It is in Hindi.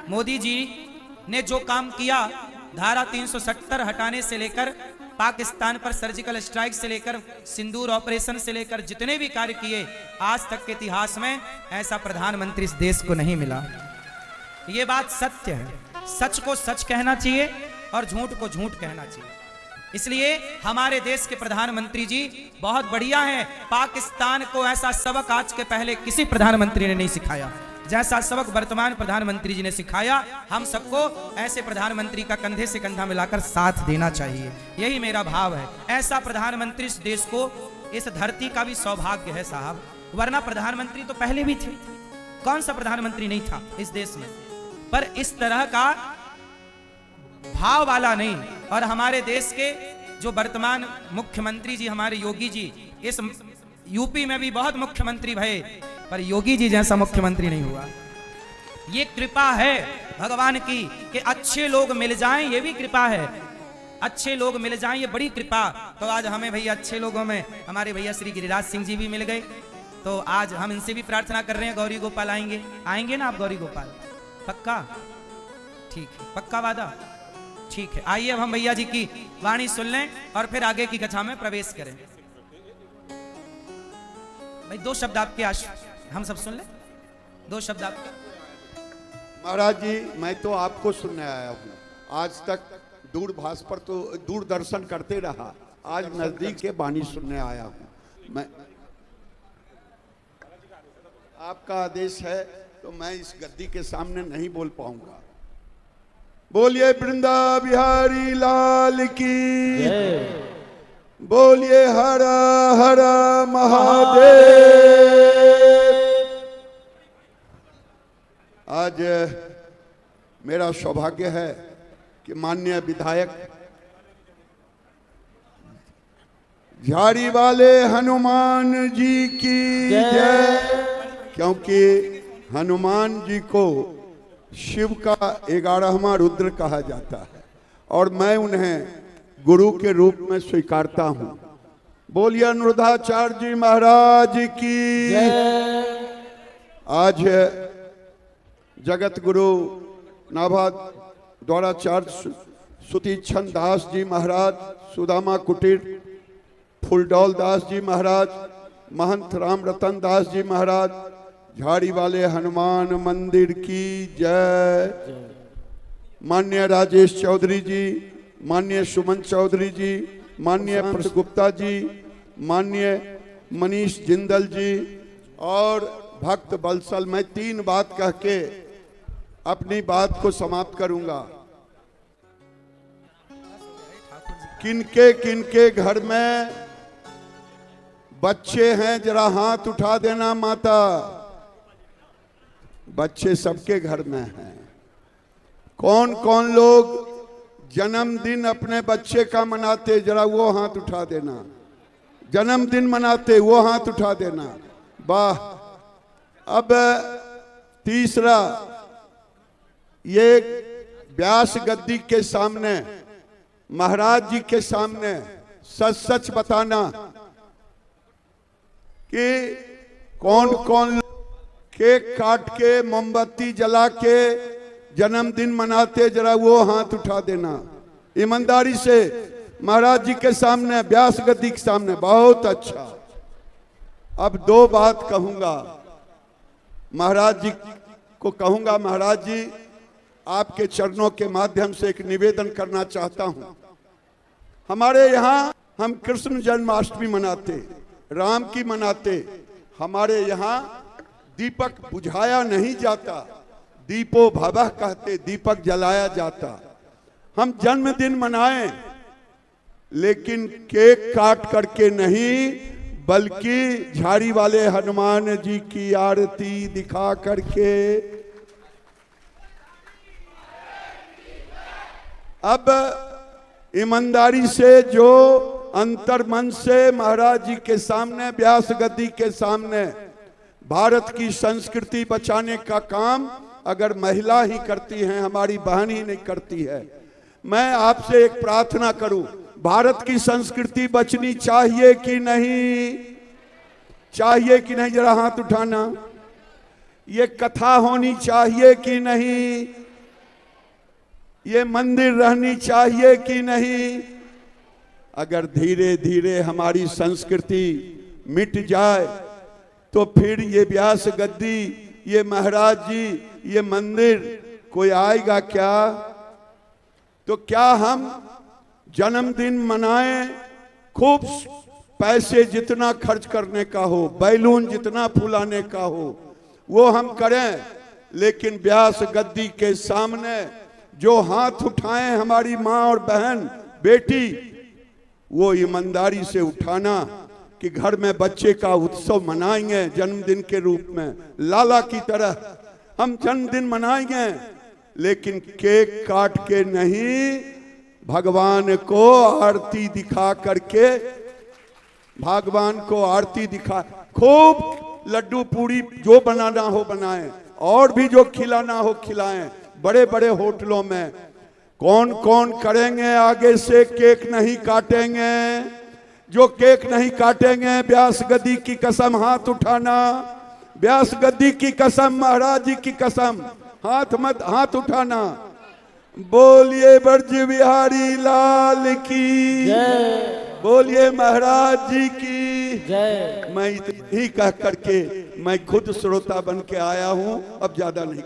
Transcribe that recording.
मोदी जी ने जो काम किया, धारा 370 हटाने से लेकर पाकिस्तान पर सर्जिकल स्ट्राइक से लेकर सिंदूर ऑपरेशन से लेकर जितने भी कार्य किए, आज तक के इतिहास में ऐसा प्रधानमंत्री इस देश को नहीं मिला। ये बात सत्य है। सच को सच कहना चाहिए और झूठ को झूठ कहना चाहिए। इसलिए हमारे देश के प्रधानमंत्री जी बहुत बढ़िया हैं। पाकिस्तान को ऐसा सबक आज के पहले किसी प्रधानमंत्री ने नहीं सिखाया जैसा सबक वर्तमान प्रधानमंत्री जी ने सिखाया। हम सबको ऐसे प्रधानमंत्री का कंधे से कंधा मिलाकर साथ देना चाहिए, यही मेरा भाव है। ऐसा प्रधानमंत्री इस देश को, इस धरती का भी सौभाग्य है साहब, वरना प्रधानमंत्री तो पहले भी थे। कौन सा प्रधानमंत्री नहीं था इस देश में, पर इस तरह का भाव वाला नहीं। और हमारे देश के जो वर्तमान मुख्यमंत्री जी हमारे योगी जी, इस यूपी में भी बहुत मुख्यमंत्री भये, पर योगी जी जैसा मुख्यमंत्री नहीं हुआ। ये कृपा है भगवान की कि अच्छे लोग मिल जाएं, ये भी कृपा है। अच्छे लोग मिल जाएं, ये बड़ी कृपा। तो आज हमें भैया अच्छे लोगों में हमारे भैया श्री गिरिराज सिंह जी भी मिल गए। तो आज हम इनसे भी प्रार्थना कर रहे हैं, गौरी गोपाल आएंगे। आएंगे ना आप गौरी गोपाल? पक्का? ठीक है, पक्का वादा? ठीक है। आइए अब हम भैया जी की वाणी सुन लें और फिर आगे की कथा में प्रवेश करें। भाई दो शब्द आपके हम सब सुन लें, दो शब्द आप। महाराज जी, मैं तो आपको सुनने आया हूँ। आज तक दूरभाष पर तो दूरदर्शन करते रहा, आज नजदीक के वाणी सुनने आया हूँ मैं। आपका आदेश है तो मैं इस गद्दी के सामने नहीं बोल पाऊंगा। बोलिए वृंदा बिहारी लाल की, बोलिए हर हर महादेव। आज मेरा सौभाग्य है कि माननीय विधायक झाड़ी वाले हनुमान जी की जय, क्योंकि हनुमान जी को शिव का 11वां रुद्र कहा जाता है और मैं उन्हें गुरु के रूप में स्वीकारता हूं। बोलिए अनुरुद्धाचार्य जी महाराज की। आज जगत गुरु नाभा द्वाराचार्य सुतीक्षण दास जी महाराज, सुदामा कुटीर फुलडौल दास जी महाराज, महंत राम रतन दास जी महाराज, झाड़ी वाले हनुमान मंदिर की जय। माननीय राजेश चौधरी जी, माननीय सुमन चौधरी जी, माननीय प्रकाश गुप्ता जी, माननीय मनीष जिंदल जी और भक्त बलसल। मैं 3 बात कह के अपनी बात को समाप्त करूंगा। किनके किनके घर में बच्चे हैं, जरा हाथ उठा देना माता। बच्चे सबके घर में हैं। कौन कौन लोग जन्मदिन अपने बच्चे का मनाते, जरा वो हाथ उठा देना। जन्मदिन मनाते वो हाथ उठा देना। वाह। अब तीसरा, ये व्यास गद्दी के सामने, महाराज जी के सामने सच सच बताना कि कौन कौन केक काट के मोमबत्ती जला के जन्मदिन मनाते, जरा वो हाथ उठा देना ईमानदारी से महाराज जी के सामने, व्यास गद्दी के सामने। बहुत अच्छा। अब 2 बात कहूंगा, महाराज जी को कहूंगा। महाराज जी, आपके चरणों के माध्यम से एक निवेदन करना चाहता हूं। हमारे यहाँ हम कृष्ण जन्माष्टमी मनाते, राम की मनाते। हमारे यहाँ दीपक बुझाया नहीं जाता, दीपो भवः कहते, दीपक जलाया जाता। हम जन्मदिन मनाएं लेकिन केक काट करके नहीं, बल्कि झाड़ी वाले हनुमान जी की आरती दिखा करके। अब ईमानदारी से जो अंतर मन से महाराज जी के सामने, व्यास गद्दी के सामने भारत की संस्कृति बचाने का काम अगर महिला ही करती हैं, हमारी बहन ही नहीं करती है। मैं आपसे एक प्रार्थना करूं, भारत की संस्कृति बचनी चाहिए कि नहीं? चाहिए कि नहीं? जरा हाथ उठाना। ये कथा होनी चाहिए कि नहीं? ये मंदिर रहनी चाहिए कि नहीं? अगर धीरे धीरे हमारी संस्कृति मिट जाए तो फिर ये व्यास गद्दी, ये महाराज जी, ये मंदिर कोई आएगा क्या? तो क्या हम जन्मदिन मनाएं, खूब पैसे जितना खर्च करने का हो, बैलून जितना फुलाने का हो वो हम करें, लेकिन व्यास गद्दी के सामने जो हाथ उठाएं हमारी माँ और बहन बेटी, वो ईमानदारी से उठाना कि घर में बच्चे का उत्सव मनाएंगे जन्मदिन के रूप में, लाला की तरह हम जन्मदिन मनाएंगे, लेकिन केक काट के नहीं, भगवान को आरती दिखा करके, भगवान को आरती दिखा, खूब लड्डू पूरी जो बनाना हो बनाएं, और भी जो खिलाना हो खिलाएं, बड़े बड़े होटलों में। कौन कौन करेंगे आगे से केक नहीं काटेंगे? जो केक नहीं काटेंगे, व्यास गद्दी की कसम हाथ उठाना, व्यास गद्दी की कसम, महाराज जी की कसम, हाथ उठाना। बोलिए ब्रज बिहारी लाल की जय, बोलिए महाराज जी की जय। मैं इतनी ही कह करके मैं खुद श्रोता बन के आया हूं, अब ज्यादा नहीं।